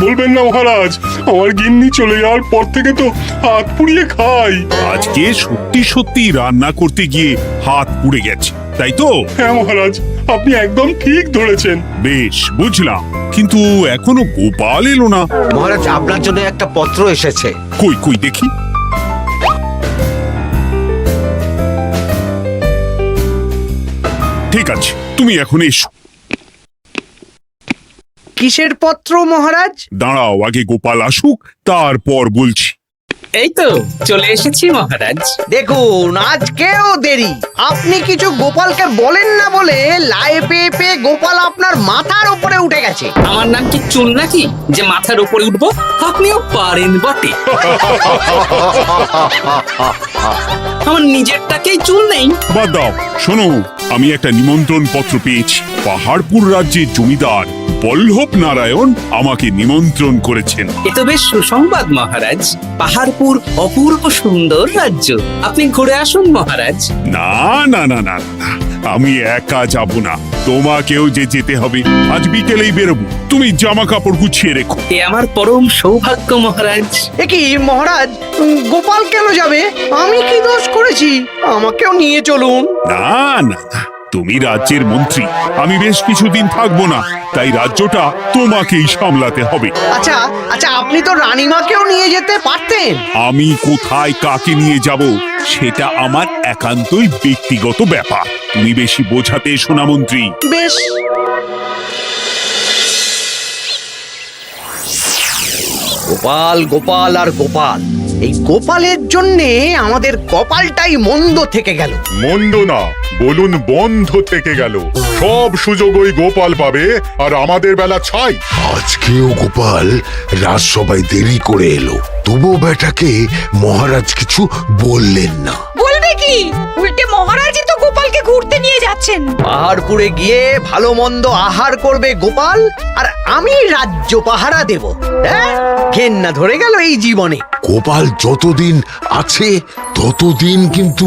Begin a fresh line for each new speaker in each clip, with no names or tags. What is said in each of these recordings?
বলবেন না মহারাজ, আমার গিন্নি চলে যাওয়ার পর থেকে তো হাত পুড়িয়ে খাই।
আজকে সত্যি সত্যি রান্না করতে গিয়ে হাত পুড়ে গেছে, তাই তো?
হ্যাঁ মহারাজ, আপনি একদম ঠিক ধরেছেন।
বেশ, বুঝলাম, কিন্তু এখনো গোপাল এলো না।
মহারাজ, আপনার জন্য একটা পত্র এসেছে।
কই কই দেখি। ঠিক আছে, তুমি এখন এসো।
কিসের পত্র মহারাজ?
দাঁড়াও, আগে গোপাল আসুক, তারপর বলছি।
এই তো চলে এসেছি মহারাজ।
দেখুন, আজকেও দেরি। আপনি কিছু গোপালকে বলেন না বলে লাই পেয়ে পেয়ে গোপাল আপনার মাথার উপরে উঠে গেছে।
আমার নাম কি চুল নাকি যে মাথার উপরে উঠবো? আপনিও পারেন বটে। আমার নিজেরটাকেই চুল নেই।
বাদ দাও, শোনো, আমি একটা নিমন্ত্রণ পত্র পেয়েছি। পাহাড়পুর রাজ্যের জমিদার বল্লভ নারায়ণ আমাকে নিমন্ত্রণ করেছেন।
এ তো বেশ সুসংবাদ মহারাজ। পাহাড়পুর অপূর্ব সুন্দর রাজ্য, আপনি ঘুরে আসুন মহারাজ।
না না না না না, আমি একা যাব না, তোমাকেও যে যেতে হবে। আজ বিকেলেই বেরোবো, তুমি জামা কাপড় গুছিয়ে রেখো।
এ আমার পরম সৌভাগ্য মহারাজ।
এ কি মহারাজ, গোপাল কেন যাবে? আমি কি দোষ করেছি? আমাকেও নিয়ে চলুন।
না না না, তুমি রাজ্যের মন্ত্রী, আমি বেশ কিছুদিন থাকবো না, তাই রাজ্যটা তোমাকেই সামলাতে হবে।
আচ্ছা আচ্ছা, আপনি তো রানীমাকেও নিয়ে যেতে পারতেন।
আমি কোথায় কাকে নিয়ে যাব সেটা আমার একান্তই ব্যক্তিগত ব্যাপার। তুমি বেশি বোঝাতে এসো না মন্ত্রী।
বেশ। গোপাল গোপাল আর গোপাল, এই গোপালের জন্যে আমাদের কপালটাই মন্দ থেকে গেল।
মন্দ না, বলুন বন্ধ থেকে গেল। সব সুযোগ ওই গোপাল পাবে, আর আমাদের বেলা ছাই।
আজকেও গোপাল রাজসভায় দেরি করে এলো, তবু বেটাকে মহারাজ কিছু বললেন না।
বলবে কি? উল্টে মহারাজই তো গোপালকে ঘুরতে নিয়ে যাচ্ছেন।
পাহাড়পুরে গিয়ে ভালো মন্দ আহার করবে গোপাল, আর আমি রাজ্য পাহারা দেব। হ্যাঁ, ঘেন্না ধরে গেল এই জীবনে।
গোপাল যতদিন আছে ততদিন কিন্তু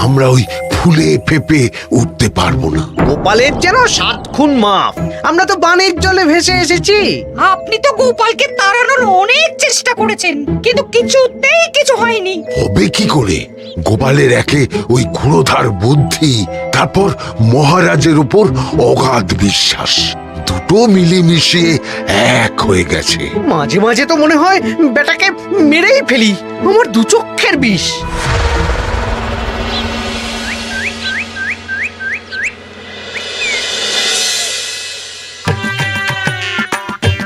আমরা ওই ফুলে ফেপে উঠতে পারবো না।
গোপালের যেন 7 খুন মাফ। আমরা তো বানের জলে ভেসে এসেছি।
আপনি তো গোপালকে তাড়ানোর অনেক চেষ্টা করেছেন, কিন্তু কিছুতেই কিছু হয়নি।
হবে কি করে? গোপালের একে ওই ক্ষুরোধার বুদ্ধি, তারপর মহারাজের উপর অগাধ বিশ্বাস, দুটো মিলেমিশে এক হয়ে গেছে।
মাঝে মাঝে তো মনে হয় বেটাকে মেরেই ফেলি। আমার দু চক্ষের বিষ।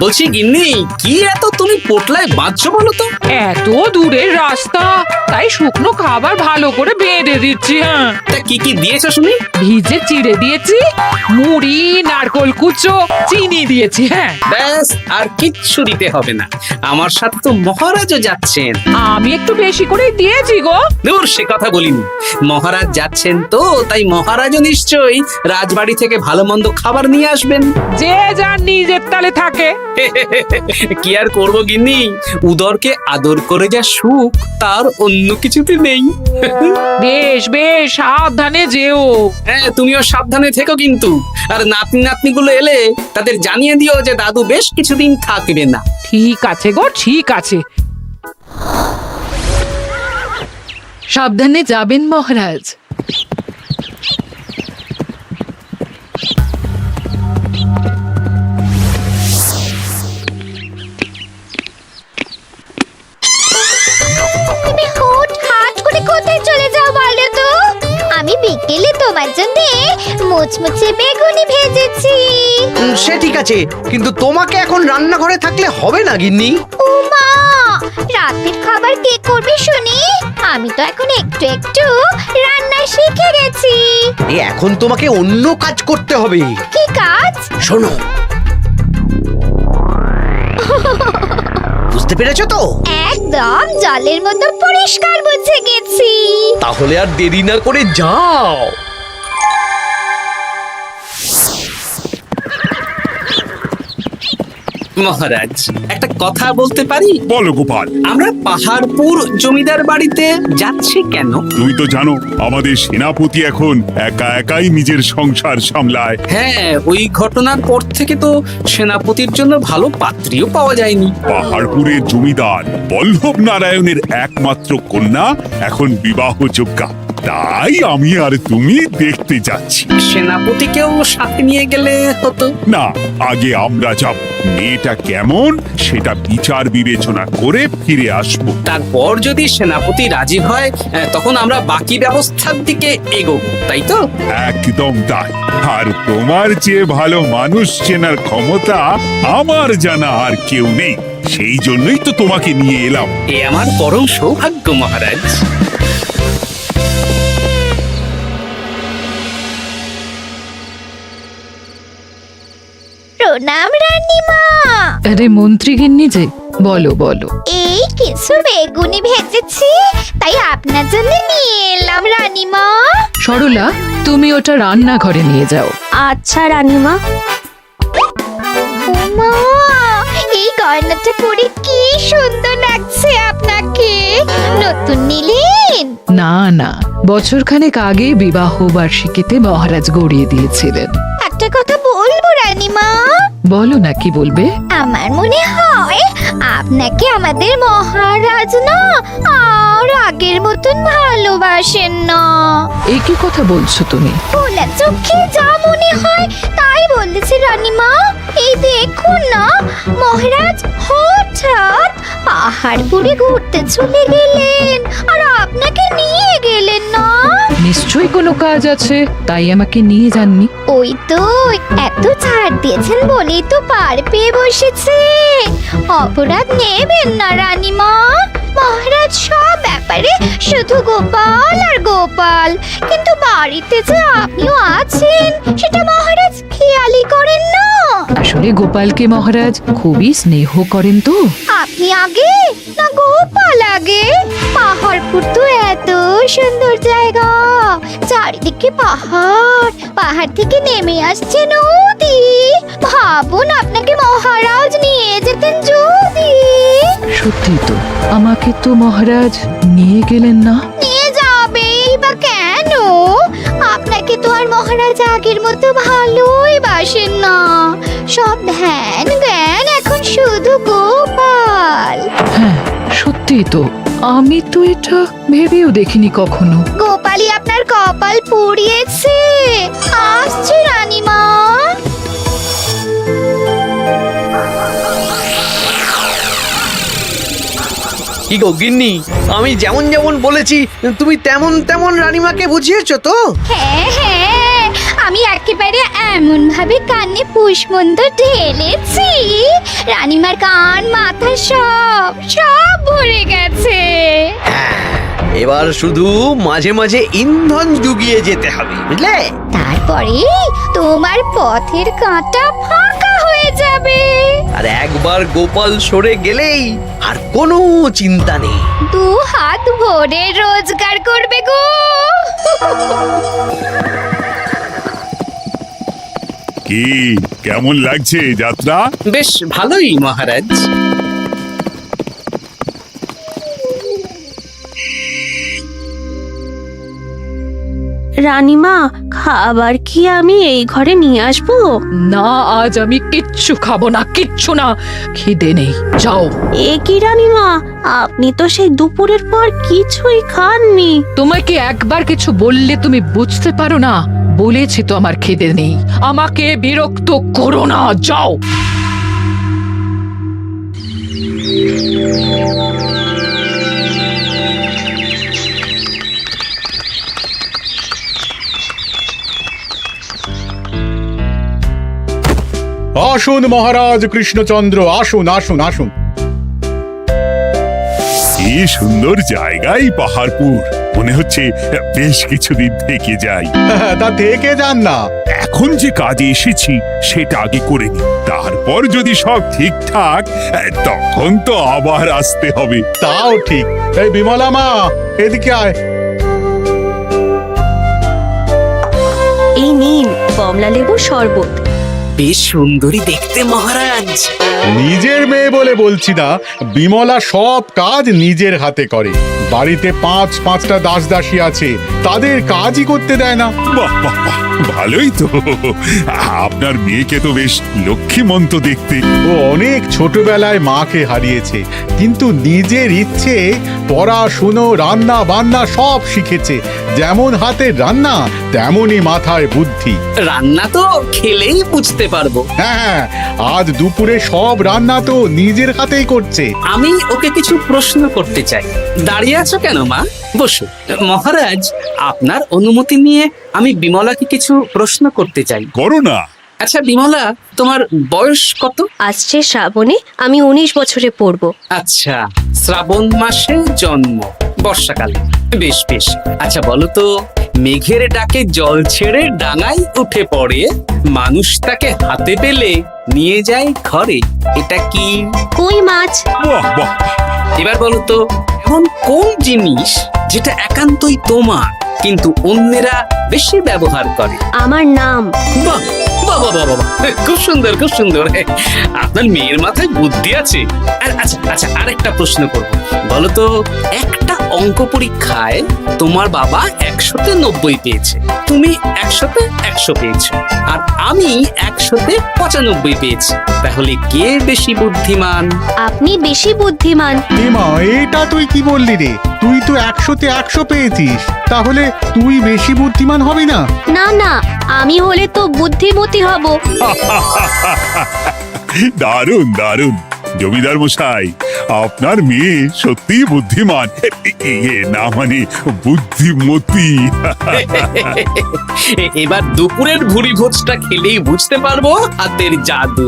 বলছি গিন্নি, কি এত তুমি পোটলায় বাঁধছো বলো তো?
এত দূরের রাস্তা, তাই শুকনো খাবার ভালো করে বেঁধে দিচ্ছি। হ্যাঁ,
তা কি কি দিয়েছো শুনি?
ভিজে চিড়ে দিয়েছি, মুড়ি, নারকোল কুচো, চিনি দিয়েছি। হ্যাঁ,
ব্যাস, আর কিচ্ছু দিতে হবে না। আমার সাথে তো মহারাজও যাচ্ছেন।
আমি একটু বেশি করে দিয়েছি গো।
দূর, সে কথা বলিনি। মহারাজ যাচ্ছেন তো, তাই মহারাজও নিশ্চয়ই রাজবাড়ি থেকে ভালো মন্দ খাবার নিয়ে আসবেন।
যে যার নিজের তালে থাকে।
কি আর করবো গিন্নি, উদরকে আদর করে যা সুখ তার অন্য কিছুতে নেই।
বেশ বেশ, সাবধানে যেও।
হ্যাঁ, তুমিও সাবধানে থেকো কিন্তু। আর নাতনি নাতনি গুলো এলে তাদের জানিয়ে দিও যে দাদু বেশ কিছুদিন থাকবে না।
ঠিক আছে গো, ঠিক আছে।
সাবধানে যাবেন মহারাজ।
তুমি হুটহাট করে কোথায় চলে যাও বলো তো? আমি বিকেলে তোমার জন্য মুচমুচে বেগুনি ভেজেছি।
সে ঠিক আছে, কিন্তু তোমাকে এখন রান্নাঘরে থাকলে হবে না গিন্নি।
উমা, রাতের খাবার কে করবে শুনি? আমি তো এখন একটু একটু রান্না শিখে গেছি।
এখন তোমাকে অন্য কাজ করতে হবে।
কি কাজ?
শোনো, বুঝতে পেরেছো তো?
একদম জলের মতো পরিষ্কার বুঝে গেছি।
তাহলে আর দেরি না করে যাও।
মহারাজ একটা কথা বলতে পারি?
বলো গোপাল।
আমরা পাহাড়পুর জমিদার বাড়িতে যাচ্ছি কেন?
তুমি তো জানো আমাদের সেনাপতি এখন একা একাই নিজের সংসার সামলায়।
হ্যাঁ, ওই ঘটনার পর থেকে তো সেনাপতির জন্য ভালো পাত্রীও পাওয়া যায়নি।
পাহাড়পুরের জমিদার বল্লভ নারায়ণের একমাত্র কন্যা এখন বিবাহযোগ্যা, তাই আমি আর তুমি দেখতে যাচ্ছি।
সেনাপতিকেও সাথে নিয়ে গেলে হতো।
না, আগে আমরা যাব, মেয়েটা কেমন সেটা বিচার বিবেচনা করে ফিরে আসবো।
তারপর যদি সেনাপতি রাজি হয় তখন আমরা বাকি ব্যবস্থার দিকে এগোবো, তাই তো?
একদম তাই। আর তোমার যে ভালো মানুষ চেনার ক্ষমতা আমার জানা আর কেউ নেই, সেই জন্যই তো তোমাকে নিয়ে এলাম।
এ আমার পরম সৌভাগ্য মহারাজ।
প্রণাম রানীমা।
আরে মন্ত্রী গিন্নি যে, বলো বলো।
এই কিছু বেগুনি ভেজেছি, তাই আপনার জন্য নিয়ে এলাম রানীমা।
সরলা, তুমি ওটা রান্নাঘরে নিয়ে যাও।
আচ্ছা রানীমা। ওমা, এই গয়নাটা পরে কি সুন্দর লাগছে আপনাকে। নতুন নিলেন?
না না, বছরখানেক আগে বিবাহ বার্ষিকীতে মহারাজ গড়িয়ে দিয়েছিলেন।
একটা কথা বলবো রানীমা?
বলো না, কি বলবে?
আমার মনে হয় আপনাকে আমাদের মহারাজ না আর আগের মতন ভালোবাসেন না।
এই কি কথা বলছো তুমি?
খোলা চোখে যা মনে হয় তাই বলেছি রানীমা। এই দেখুন না, মহারাজ হঠাৎ পাহাড়পুরে ঘুরতে চলে গেলেন আর আপনাকে নিয়ে গেলেন না।
নিশ্চয়ই কোনো কাজ আছে, তাই আমাকে নিয়ে যাননি।
ওই তো, এত ছাড় দিয়েছেন বলেই তো পার পেয়ে বসেছে। অপরাধ নেবেন না রানীমা। মহারাজ সব ব্যাপারে শুধু গোপাল আর গোপাল, কিন্তু বাড়িতে যে আপনিও আছেন সেটা মহারাজ খেয়ালই করেন না।
আসলে গোপালকে মহারাজ খুবই স্নেহ করেন তো।
আপনি আগে না গোপাল আগে? পাহাড়পুর তো এত সুন্দর জায়গা, চারিদিকে পাহাড়, পাহাড় থেকে নেমে আসছে নদী। ভাবুন আপনাকে মহারাজ নিয়ে যেতেন যদি।
সত্যি তো, আমাকে তো মহারাজ নিয়ে গেলেন না।
নিয়ে যাবেই বা কেন? আপনাকে তো আর মহারাজ আগের মতো ভালোই বাসেন না। সব ধ্যান জ্ঞান এখন শুধু গোপাল।
হ্যাঁ, সত্যি তো, আমি তো এটা ভেবেও দেখিনি কখনো।
গোপালই আপনার কপাল পুড়িয়েছে। আসছে রানীমা।
কি গো গিন্নি, আমি যেমন যেমন বলেছি তুমি তেমন তেমন রানীমাকে বুঝিয়েছো তো?
হ্যাঁ হ্যাঁ, আমি একেবারে এমন ভাবে কানে পুষ্পমন্ত ঢেলেছি, রানীমার কান মাথা সব সব ভরে গেছে।
এবার শুধু মাঝে মাঝে ইন্ধন জুগিয়ে যেতে হবে, বুঝলে?
তারপরে তোমার পথের কাঁটা ফাঁকা হয়ে যাবে।
আর একবার গোপাল সরে গেলেই আর কোনো চিন্তা নেই।
দু হাত ভরে রোজগার করবে গো।
কি কেমন লাগছে যাত্রা?
বেশ ভালোই মহারাজ।
রানীমা, খাবার কি আমি এই ঘরে নিয়ে আসবো?
না, আজ আমি কিচ্ছু খাবো না, কিচ্ছু না, খিদে নেই, যাও।
এ কি রানীমা, আপনি তো সেই দুপুরের পর কিছুই খাননি।
তোমাকে একবার কিছু বললে তুমি বুঝতে পারো না? বলেছি তো আমার খিদে নেই, আমাকে বিরক্ত করো না, যাও।
আসুন মহারাজ কৃষ্ণচন্দ্র, আসুন আসুন আসুন।
কি সুন্দর জায়গায় পাহাড়পুর, মনে হচ্ছে বেশ কিছুদিন থেকে যাই।
তা থেকে যান না।
এখন যে কাজে এসেছি সেটা আগে করে নি, তারপর যদি সব ঠিকঠাক তখন তো আবার আসতে হবে।
তাও ঠিক। এই বিমলা মা, এদিকে আয়।
এই নিন কমলা লেবুর শরবত।
বেশ সুন্দরী দেখতে মহারাজ।
নিজের মেয়ে বলে বলছি না, বিমলা সব কাজ নিজের হাতে করে। বাড়িতে পাঁচটা দাস দাসী আছে, তাদের কাজই করতে দেয় না।
বাহ বাহ বাহ, ভালোই তো। আপনার মেয়েকে তো বেশ লক্ষ্মীমন্ত দেখতে।
ও অনেক ছোটবেলায় মাকে হারিয়েছে, কিন্তু নিজের ইচ্ছে পড়াশুনো রান্না বান্না সব শিখেছে। যেমন হাতের রান্না তেমনই মাথায় বুদ্ধি।
রান্না তো খেলেই বুঝতে পারবো।
হ্যাঁ, আজ দুপুরে সব রান্না তো নিজের হাতেই করছে।
আমি ওকে কিছু প্রশ্ন করতে চাই। দাঁড়িয়ে আছো কেন মা? বসো। মহারাজ, আপনার অনুমতি নিয়ে আমি বিমলাকে কিছু প্রশ্ন করতে চাই।
করো না।
আচ্ছা বিমলা, তোমার বয়স কত?
আসছে শ্রাবণে আমি 19 বছরে পড়ব।
আচ্ছা, শ্রাবণ মাসে জন্ম, বর্ষাকালে। বেশ বেশ। আচ্ছা বলো তো, মেঘের ডাকে জল ছেড়ে ডাঙায় উঠে পড়ে, মানুষ তাকে হাতে পেলে নিয়ে যায় ঘরে, এটা কি?
কই মাছ।
বাহ বাহ।
এবার বলো তো, এমন কোন জিনিস যেটা একান্তই তোমার কিন্তু অন্যেরা বেশি ব্যবহার করে?
আমার নাম।
বাহ বাহ বাহ বাহ, খুব সুন্দর খুব সুন্দর। আপনার মেয়ের মাথায় বুদ্ধি আছে। আচ্ছা আচ্ছা, আরেকটা প্রশ্ন করবো। বলো তো, একটা অঙ্ক পরীক্ষায় তোমার বাবা 100-তে 90 পেয়েছে, তুমি 100-তে 100 পেয়েছো, আর আমি 100-তে 95 পেয়েছি। তাহলে কে বেশি বুদ্ধিমান?
আপনি বেশি বুদ্ধিমান।
মা, এটা তুই কি বললি রে? তুই তো 100-তে 100 পেয়েছিস, তাহলে তুই বেশি বুদ্ধিমান হবি না?
না না, আমি হলে তো বুদ্ধিমতী হব।
দারুণ দারুণ। জমিদার মশাই, আপনার মেয়ে সত্যিই বুদ্ধিমান। না মানে বুদ্ধিমতী।
এবার দুপুরের ভুরি ভোজটা খেলেই বুঝতে পারবো হাতের জাদু।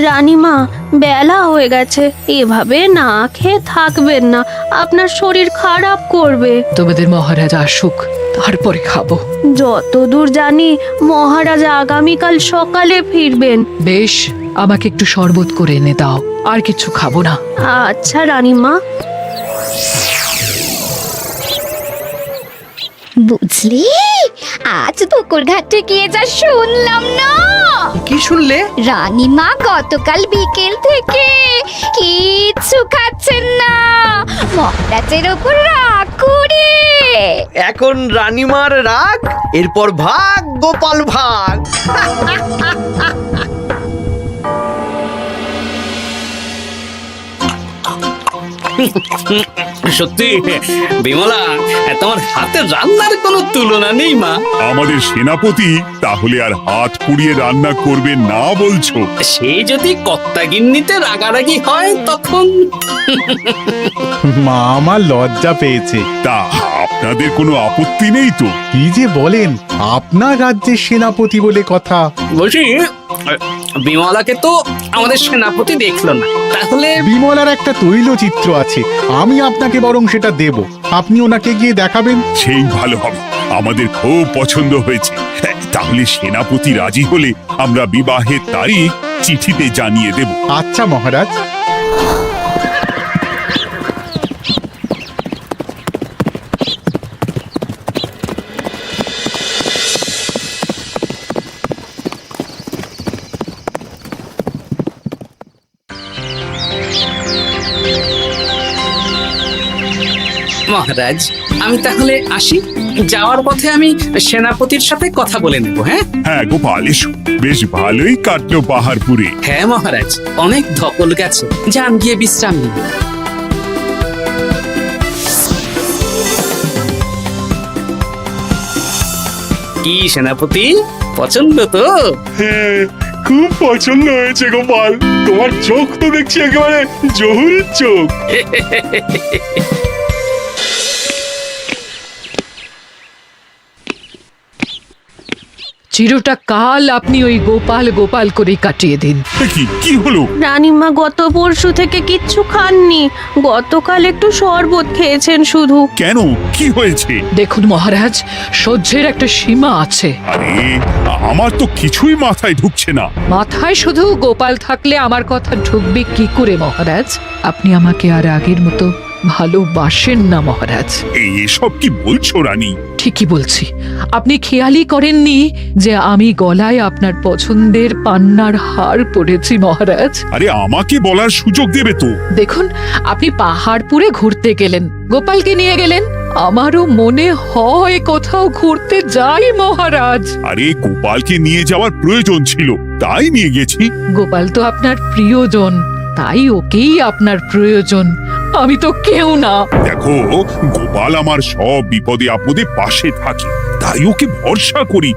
রানীমা, বেলা হয়ে গেছে, এভাবে না খেয়ে থাকবেন না, আপনার শরীর খারাপ করবে।
তোমাদের মহারাজ আসুক, তারপরে খাবো।
যতদূর জানি মহারাজ আগামীকাল সকালে ফিরবেন।
বেশ, আমাকে একটু শরবত করে এনে দাও, আর কিছু খাবো না।
আচ্ছা রানীমা।
বুঝলি, আজ পুকুর ঘাটে গিয়ে যা শুনলাম না।
কি শুনলে?
রানীমা গতকাল বিকেল থেকে কিচ্ছু খাচ্ছেন না, মহারাজের ওপর রাগ করে।
এখন রানীমার রাগ, এরপর ভাগ গোপাল ভাগ।
সত্যি বিমলা, তোমার হাতের রান্নার কোনো তুলনা নেই মা।
আমাদের সেনাপতি তাহলে আর হাত পুড়িয়ে রান্না করবে না বলছো?
সে যদি কর্তাগিন্নিতে রাগারাগি হয় তখন।
মা আমার লজ্জা পেয়েছে।
তা আপনাদের কোনো আপত্তি নেই তো?
কি যে বলেন, আপনার রাজ্যের সেনাপতি বলে কথা।
বলছি, বিমলাকে তো আমাদের সেনাপতি দেখলো না, তাহলে?
বিমলার একটা তৈলচিত্র আছে, আমি আপনাকে বরং সেটা দেব, আপনি ওনাকে গিয়ে দেখাবেন।
সেই ভালো হবে, আমাদের খুব পছন্দ হয়েছে। তাহলে সেনাপতি রাজি হলে আমরা বিবাহের তারিখ চিঠিতে জানিয়ে দেব।
আচ্ছা মহারাজ।
মহারাজ, আমি তাহলে আসি। যাওয়ার পথে আমি সেনাপতির সাথে কথা বলে নেব। হ্যাঁ
হ্যাঁ গোপাল, এসো। বেশ ভালোই কাটলো পাহাড়পুরে।
হ্যাঁ মহারাজ, অনেক ধকল গেছে, যান গিয়ে বিশ্রাম নিন। কি সেনাপতি, পছন্দ তো?
হ্যাঁ, খুব পছন্দ হয়েছে গোপাল। তোমার চোখ তো দেখছি একেবারে জহুরির চোখ।
চিরটা কাল আপনি ওই গোপাল গোপাল করে কাটিয়ে দিন।
কি হলো?
রানীমা গত পরশু থেকে কিচ্ছু খাননি, গতকাল একটু শরবত খেয়েছেন শুধু।
কেন, কি হয়েছে?
দেখুন মহারাজ, সহ্যের একটা সীমা আছে।
আরে, আমার তো কিছুই মাথায় ঢুকছে না।
মাথায় শুধু গোপাল থাকলে আমার কথা ঢুকবে কি করে মহারাজ? আপনি আমাকে আর আগের মতো ভালোবাসেন না মহারাজ।
এসব কি বলছো রানী?
ঠিকই বলছি। আপনি খেয়ালই করেননি যে আমি গলায় আপনার পছন্দের পান্নার হার পরেছি মহারাজ।
আরে আমাকে বলার সুযোগ দেবে তো।
দেখুন, আপনি পাহাড়পুরে ঘুরতে গেলেন, গোপালকে নিয়ে গেলেন। আমারও মনে হয় কোথাও ঘুরতে যাই মহারাজ।
আরে গোপালকে নিয়ে যাওয়ার প্রয়োজন ছিল, তাই নিয়ে গেছি।
গোপাল তো আপনার প্রিয়জন, তাই ওকেই আপনার প্রয়োজন। আমি তো কেউ না।
দেখো, গোপাল আমার সব বিপদে আপদে পাশে থাকে, তাই ওকে ভরসা করি।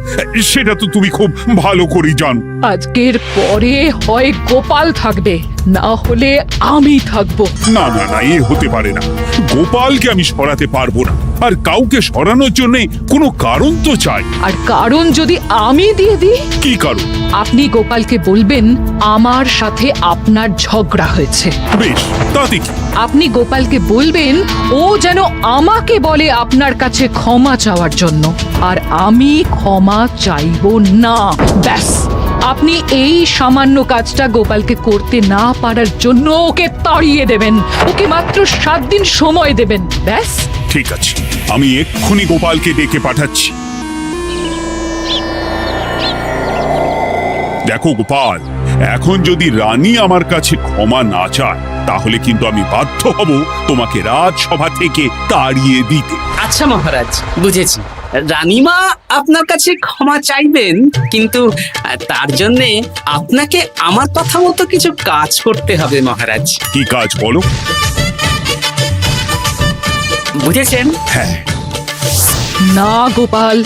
সেটা তো তুমি খুব ভালো করে জানো।
আজকের পরে হয় গোপাল থাকবে, না হলে আমি থাকবো।
না না না, এ হতে পারে না। গোপালকে আমি সরাতে পারবো না, আর কাউকে সরানোর জন্য কোনো কারণ তো চাই।
আর কারণ যদি আমি দিয়ে দিই?
কি কারণ?
আপনি গোপালকে বলবেন আমার সাথে আপনার ঝগড়া হয়েছে।
বেশ, তাতে কি?
আপনি গোপালকে বলবেন ও যেন আমাকে বলে আপনার কাছে ক্ষমা চাওয়ার জন্য, আর আমি ক্ষমা চাইবো না। ব্যাস, আপনি এই সামান্য কাজটা গোপালকে করতে না পারার জন্য ওকে তাড়িয়ে দেবেন। ওকে মাত্র 7 দিন সময় দেবেন, ব্যাস।
ঠিক আছে, আমি এক্ষুনি গোপালকে ডেকে পাঠাচ্ছি। দেখো গোপাল, এখন যদি রানী আমার কাছে ক্ষমা না চায়, তাহলে কিন্তু আমি বাধ্য হব তোমাকে রাজসভা থেকে তাড়িয়ে দিতে।
আচ্ছা মহারাজ, বুঝেছি। রানীমা আপনার কাছে ক্ষমা চাইবেন, কিন্তু তার জন্য আপনাকে আমার কথা মতো কিছু কাজ করতে হবে মহারাজ।
কি কাজ বলো?
বুঝেছেন?
হ্যাঁ।
না গোপাল,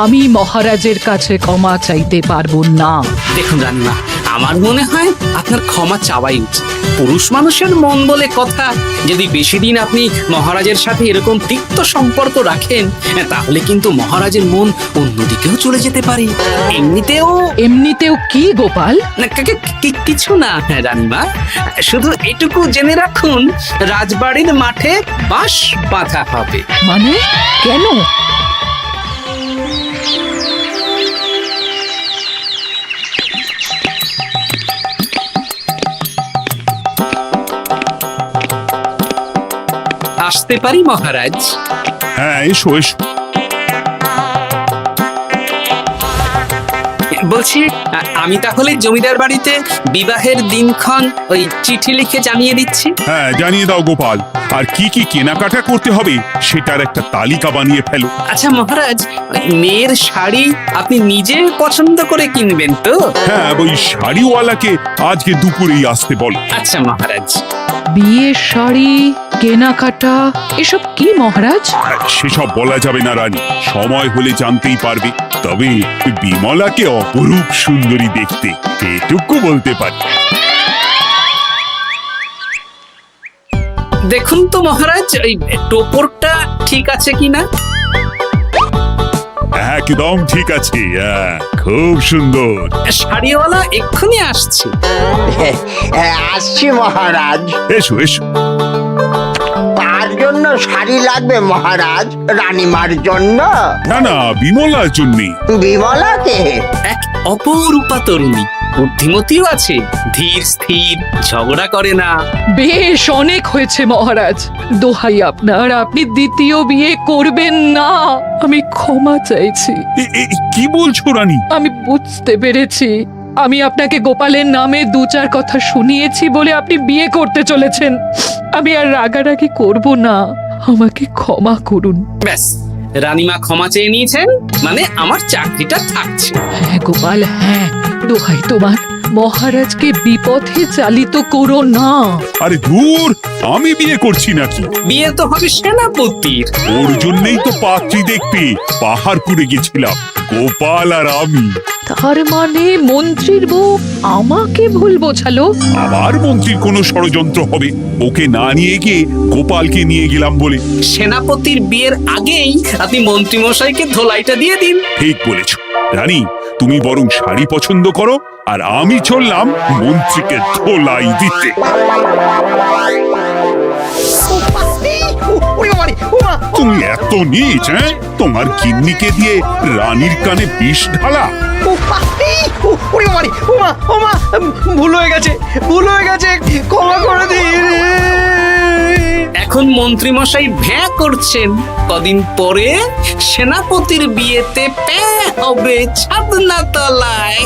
আমি মহারাজের কাছে ক্ষমা চাইতে পারবো না।
দেখুন রানীমা, আমার মনে হয় আপনার ক্ষমা চাওয়াই উচিত। পুরুষ মানুষের মন বলে কথা, যদি বেশি দিন আপনি মহারাজের সাথে এরকম তিক্ত সম্পর্ক রাখেন, তাহলে কিন্তু মহারাজের মন অন্যদিকেও চলে যেতে পারে। এমনিতেও
কি গোপাল?
না, কিছু না রানীমা, শুধু এটুকু জেনে রাখুন, রাজবাড়ির মাঠে বাঁশ বাঁধা হবে।
মানে কেন?
আসতে পারি মহারাজ?
হ্যাঁ, এসো এসো।
বলছি, আমি তাহলে জমিদার বাড়িতে বিবাহের দিনক্ষণ ওই চিঠি লিখে জানিয়ে দিচ্ছি।
হ্যাঁ, জানিয়ে দাও গোপাল। আর কি কি কেনাকাটা করতে হবে সেটার একটা তালিকা বানিয়ে ফেলো।
আচ্ছা মহারাজ, ওই মেয়ের শাড়ি আপনি নিজে পছন্দ করে কিনবেন তো?
হ্যাঁ, ওই শাড়িওয়ালাকে আজকে দুপুরেই আসতে বলো।
আচ্ছা মহারাজ।
বিয়ের শাড়ি, কেনাকাটা, এসব কি মহারাজ?
সেসব বলা যাবে না রানী, সময় হলে জানতেই পারবে। তবে বিমলাকে অপরূপ সুন্দরী দেখতে, এটুকু বলতে পারি।
দেখুন তো মহারাজ, ওই টোপরটা ঠিক আছে কিনা?
একদম ঠিক আছে, খুব সুন্দর।
শাড়িওয়ালা এক্ষুনি আসছে।
আসছি মহারাজ।
এসো এসো।
তার জন্য শাড়ি লাগবে মহারাজ? রানীমার জন্য?
না না, বিমলার জন্য।
বিমলাকে?
এক অপরূপা তরুণী, বুদ্ধিমতীও আছে, ধীর স্থির, ঝগড়া করে না।
বেশ, অনেক হয়েছে মহারাজ। দোহাই আপনার, আপনি দ্বিতীয় বিয়ে করবেন না। আমি ক্ষমা চাইছি।
কি বলছো রানী?
আমি বুঝতে পেরেছি, আমি আপনাকে গোপালের নামে 2-4 কথা শুনিয়েছি বলে আপনি বিয়ে করতে চলেছেন। আমি আর রাগারাগি করব না, আমাকে ক্ষমা করুন।
ব্যাস, রানীমা ক্ষমা চেয়ে নিয়েছেন, মানে আমার চাকরিটা থাকছে।
হ্যাঁ গোপাল, হ্যাঁ, দোহাই তোমার, মহারাজকে বিপথে চালিত করো না।
আরে দূর, আমি বিয়ে করছি নাকি?
বিয়ে তো হবে সেনাপতির।
ওর জন্যই তো পাত্রী দেখতে পাহাড়পুরে গেছিলাম, গোপাল আর আমি।
তার মানে মন্ত্রীর বউ আমাকে ভুল বোঝালো?
আবার মন্ত্রীর কোনো ষড়যন্ত্র হবে, ওকে না নিয়ে গিয়ে গোপালকে নিয়ে গেলাম বলে।
সেনাপতির বিয়ের আগেই আপনি মন্ত্রী মশাইকে ধোলাইটা দিয়ে দিন।
ঠিক বলেছ রানী, তুমি বরং শাড়ি পছন্দ করো, আর আমি চললাম মন্ত্রীকে ধোলাই দিতে। তুমি এত নীচ, হ্যাঁ? তোমার গিন্নিকে দিয়ে রানীর কানে বিষ ঢালা।
ভুল হয়ে গেছে, ক্ষমা করে দিন।
এখন মন্ত্রীমশাই ভ্যাঁ করছেন, কদিন পরে সেনাপতির বিয়েতে প্যাঁ হবে ছাদনা তলায়।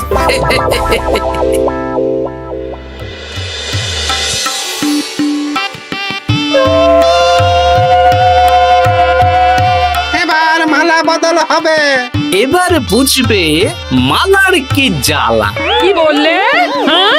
এবার মালা বদল হবে।
এবার বুঝবে মালার কি জ্বালা।
কি বললে? হ্যাঁ